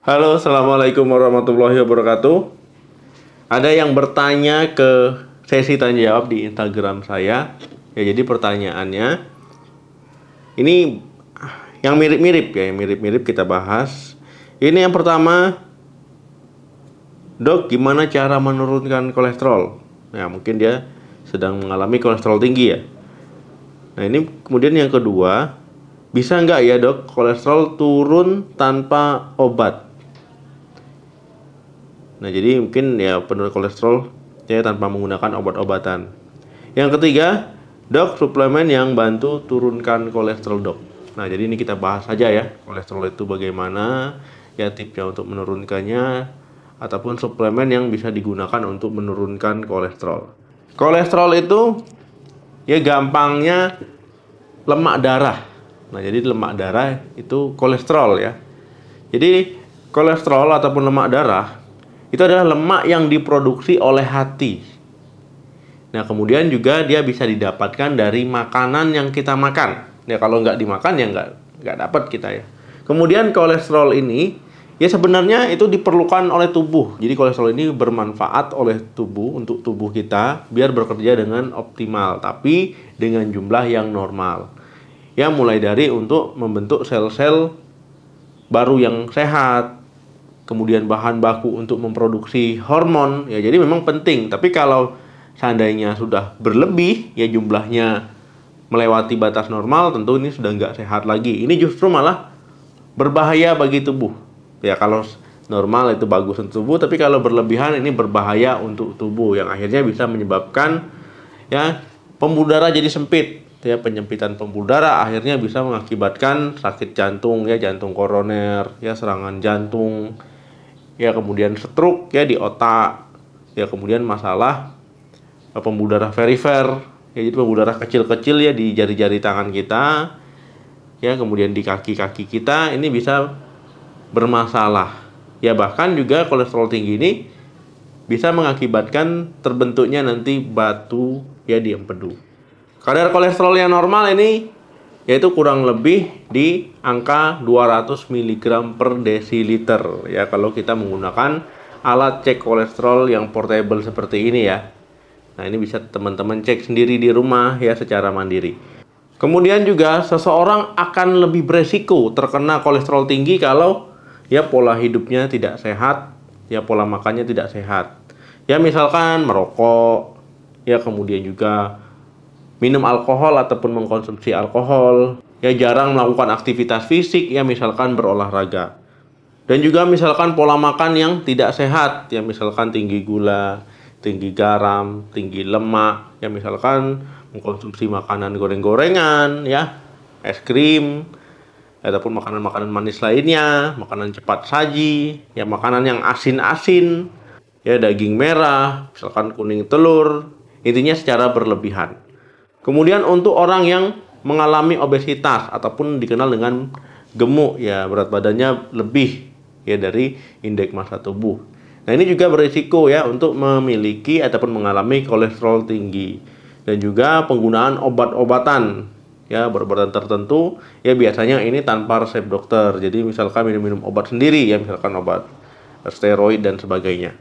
Halo, Assalamualaikum warahmatullahi wabarakatuh. Ada yang bertanya ke sesi tanya jawab di Instagram saya. Ya, jadi pertanyaannya ini yang mirip-mirip ya, yang mirip-mirip kita bahas. Ini yang pertama, Dok, gimana cara menurunkan kolesterol? Nah, mungkin dia sedang mengalami kolesterol tinggi ya. Nah, ini kemudian yang kedua, bisa nggak ya dok kolesterol turun tanpa obat? Nah, jadi mungkin ya penurun kolesterol ya tanpa menggunakan obat-obatan. Yang ketiga, dok, suplemen yang bantu turunkan kolesterol dok. Nah, jadi ini kita bahas saja ya, kolesterol itu bagaimana, ya tipsnya untuk menurunkannya, ataupun suplemen yang bisa digunakan untuk menurunkan kolesterol. Kolesterol itu ya gampangnya lemak darah. Nah, jadi lemak darah itu kolesterol ya. Jadi kolesterol ataupun lemak darah itu adalah lemak yang diproduksi oleh hati. Nah, kemudian juga dia bisa didapatkan dari makanan yang kita makan. Ya, kalau nggak dimakan ya nggak dapat kita ya. Kemudian kolesterol ini ya sebenarnya itu diperlukan oleh tubuh. Jadi kolesterol ini bermanfaat oleh tubuh untuk tubuh kita biar bekerja dengan optimal, tapi dengan jumlah yang normal. Ya, mulai dari untuk membentuk sel-sel baru yang sehat, kemudian bahan baku untuk memproduksi hormon ya, jadi memang penting. Tapi kalau seandainya sudah berlebih ya, jumlahnya melewati batas normal, tentu ini sudah nggak sehat lagi. Ini justru malah berbahaya bagi tubuh ya. Kalau normal itu bagus untuk tubuh, tapi kalau berlebihan ini berbahaya untuk tubuh, yang akhirnya bisa menyebabkan ya pembuluh darah jadi sempit ya. Penyempitan pembuluh darah akhirnya bisa mengakibatkan sakit jantung ya, jantung koroner ya, serangan jantung ya, kemudian stroke ya di otak ya, kemudian masalah pembuluh darah perifer ya, jadi pembuluh darah kecil-kecil ya di jari-jari tangan kita ya, kemudian di kaki-kaki kita ini bisa bermasalah ya. Bahkan juga kolesterol tinggi ini bisa mengakibatkan terbentuknya nanti batu ya di empedu. Kadar kolesterol yang normal ini yaitu kurang lebih di angka 200 mg per desiliter ya, kalau kita menggunakan alat cek kolesterol yang portable seperti ini ya. Nah, ini bisa teman-teman cek sendiri di rumah ya secara mandiri. Kemudian juga seseorang akan lebih beresiko terkena kolesterol tinggi kalau ya pola hidupnya tidak sehat ya, pola makannya tidak sehat ya, misalkan merokok ya, kemudian juga minum alkohol ataupun mengkonsumsi alkohol ya, jarang melakukan aktivitas fisik ya, misalkan berolahraga, dan juga misalkan pola makan yang tidak sehat ya, misalkan tinggi gula, tinggi garam, tinggi lemak ya, misalkan mengkonsumsi makanan goreng-gorengan ya, es krim ataupun makanan-makanan manis lainnya, makanan cepat saji ya, makanan yang asin-asin ya, daging merah, misalkan kuning telur, intinya secara berlebihan. Kemudian untuk orang yang mengalami obesitas ataupun dikenal dengan gemuk ya, berat badannya lebih ya dari indeks massa tubuh. Nah, ini juga berisiko ya untuk memiliki ataupun mengalami kolesterol tinggi. Dan juga penggunaan obat-obatan ya, obat-obatan tertentu ya, biasanya ini tanpa resep dokter. Jadi misalkan minum-minum obat sendiri ya, misalkan obat steroid dan sebagainya.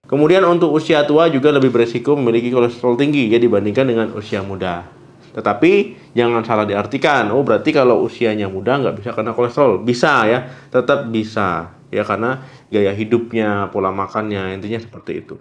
Kemudian untuk usia tua juga lebih beresiko memiliki kolesterol tinggi ya dibandingkan dengan usia muda. Tetapi jangan salah diartikan, oh berarti kalau usianya muda nggak bisa kena kolesterol. Bisa ya, tetap bisa ya, karena gaya hidupnya, pola makannya, intinya seperti itu.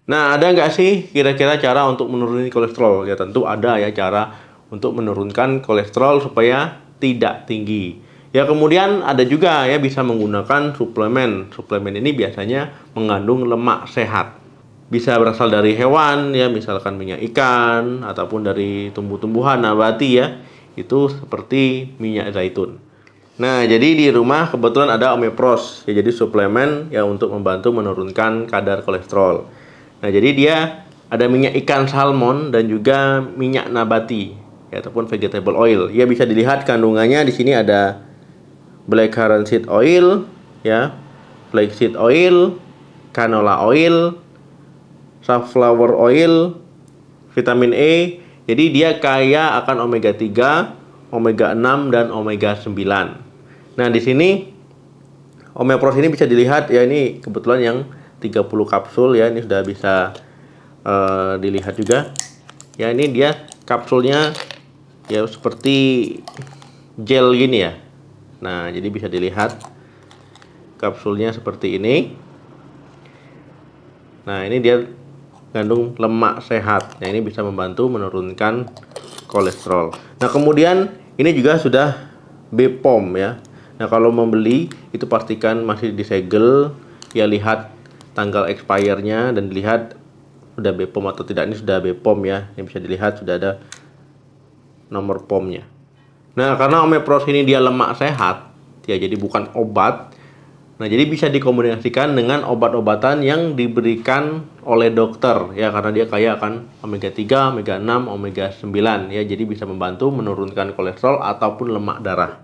Nah, ada nggak sih kira-kira cara untuk menurunkan kolesterol? Ya tentu ada ya, cara untuk menurunkan kolesterol supaya tidak tinggi. Ya, kemudian ada juga ya, bisa menggunakan suplemen. Suplemen ini biasanya mengandung lemak sehat. Bisa berasal dari hewan ya, misalkan minyak ikan, ataupun dari tumbuh-tumbuhan nabati ya. Itu seperti minyak zaitun. Nah, jadi di rumah kebetulan ada Omepros ya, jadi suplemen ya untuk membantu menurunkan kadar kolesterol. Nah, jadi dia ada minyak ikan salmon dan juga minyak nabati ya, ataupun vegetable oil. Ya, bisa dilihat kandungannya di sini ada black currant seed oil ya, flaxseed oil, canola oil, safflower oil, vitamin E. Jadi dia kaya akan omega 3, omega 6 dan omega 9. Nah, di sini Omepros ini bisa dilihat ya, ini kebetulan yang 30 kapsul ya, ini sudah bisa dilihat juga. Ya ini dia kapsulnya ya seperti gel gini ya. Nah, jadi bisa dilihat kapsulnya seperti ini. Nah, ini dia mengandung lemak sehat. Nah, ini bisa membantu menurunkan kolesterol. Nah, kemudian ini juga sudah BPOM ya. Nah, kalau membeli itu pastikan masih disegel, ya lihat tanggal expire-nya dan dilihat sudah BPOM atau tidak. Ini sudah BPOM ya. Ini bisa dilihat sudah ada nomor POM-nya. Nah, karena Omepros ini dia lemak sehat, ya jadi bukan obat. Nah, jadi bisa dikombinasikan dengan obat-obatan yang diberikan oleh dokter ya, karena dia kaya akan omega 3, omega 6, omega 9 ya. Jadi bisa membantu menurunkan kolesterol ataupun lemak darah.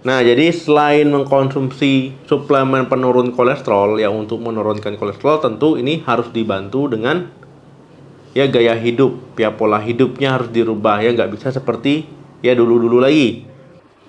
Nah, jadi selain mengkonsumsi suplemen penurun kolesterol ya, untuk menurunkan kolesterol tentu ini harus dibantu dengan ya gaya hidup, ya pola hidupnya harus dirubah ya, nggak bisa seperti ya dulu-dulu lagi.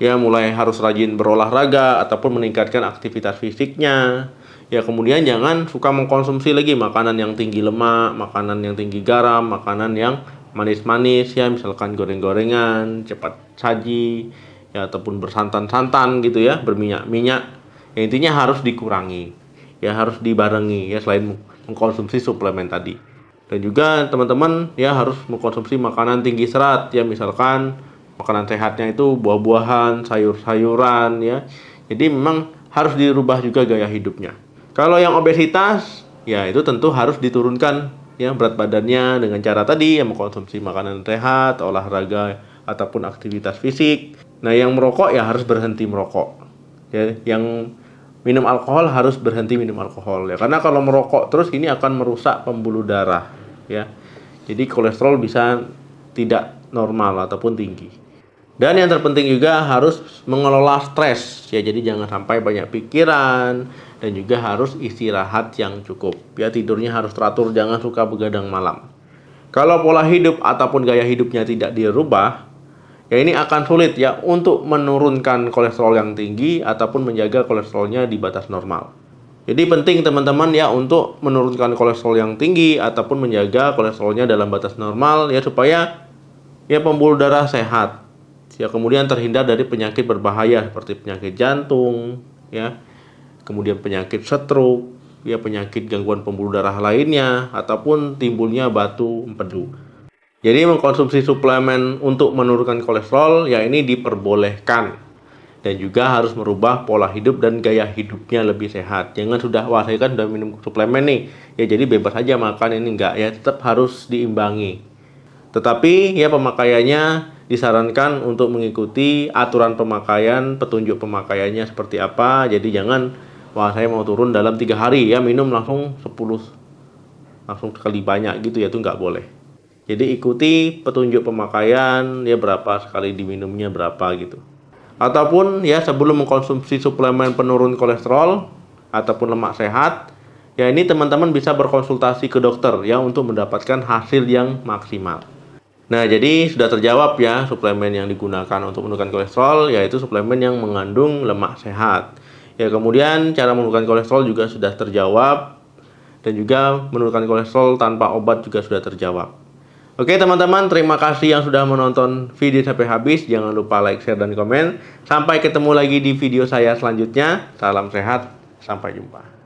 Ya mulai harus rajin berolahraga ataupun meningkatkan aktivitas fisiknya. Ya kemudian jangan suka mengkonsumsi lagi makanan yang tinggi lemak, makanan yang tinggi garam, makanan yang manis-manis ya, misalkan goreng-gorengan, cepat saji ya, ataupun bersantan-santan gitu ya, berminyak-minyak. Ya intinya harus dikurangi. Ya harus dibarengi ya, selain mengkonsumsi suplemen tadi. Dan juga teman-teman ya harus mengkonsumsi makanan tinggi serat ya, misalkan makanan sehatnya itu buah-buahan, sayur-sayuran ya. Jadi memang harus dirubah juga gaya hidupnya. Kalau yang obesitas ya itu tentu harus diturunkan ya berat badannya dengan cara tadi ya, mengkonsumsi makanan sehat, olahraga ataupun aktivitas fisik. Nah, yang merokok ya harus berhenti merokok. Ya, yang minum alkohol harus berhenti minum alkohol ya. Karena kalau merokok terus ini akan merusak pembuluh darah ya. Jadi kolesterol bisa tidak normal ataupun tinggi. Dan yang terpenting juga harus mengelola stres ya, jadi jangan sampai banyak pikiran, dan juga harus istirahat yang cukup ya, tidurnya harus teratur, jangan suka begadang malam. Kalau pola hidup ataupun gaya hidupnya tidak dirubah ya, ini akan sulit ya untuk menurunkan kolesterol yang tinggi ataupun menjaga kolesterolnya di batas normal. Jadi penting teman-teman ya untuk menurunkan kolesterol yang tinggi ataupun menjaga kolesterolnya dalam batas normal ya, supaya ya pembuluh darah sehat. Ya kemudian terhindar dari penyakit berbahaya seperti penyakit jantung ya, kemudian penyakit stroke ya, penyakit gangguan pembuluh darah lainnya, ataupun timbulnya batu empedu. Jadi mengkonsumsi suplemen untuk menurunkan kolesterol ya ini diperbolehkan, dan juga harus merubah pola hidup dan gaya hidupnya lebih sehat. Jangan sudah, wah saya kan sudah minum suplemen nih ya, jadi bebas aja makan, ini enggak ya, tetap harus diimbangi. Tetapi ya pemakaiannya disarankan untuk mengikuti aturan pemakaian, petunjuk pemakaiannya seperti apa. Jadi jangan, wah saya mau turun dalam 3 hari ya minum langsung 10 langsung sekali banyak gitu ya, itu nggak boleh. Jadi ikuti petunjuk pemakaian ya, berapa sekali diminumnya berapa gitu. Ataupun ya sebelum mengkonsumsi suplemen penurun kolesterol ataupun lemak sehat ya, ini teman-teman bisa berkonsultasi ke dokter ya untuk mendapatkan hasil yang maksimal. Nah, jadi sudah terjawab ya suplemen yang digunakan untuk menurunkan kolesterol, yaitu suplemen yang mengandung lemak sehat. Ya, kemudian cara menurunkan kolesterol juga sudah terjawab, dan juga menurunkan kolesterol tanpa obat juga sudah terjawab. Oke teman-teman, terima kasih yang sudah menonton video sampai habis. Jangan lupa like, share, dan komen. Sampai ketemu lagi di video saya selanjutnya. Salam sehat, sampai jumpa.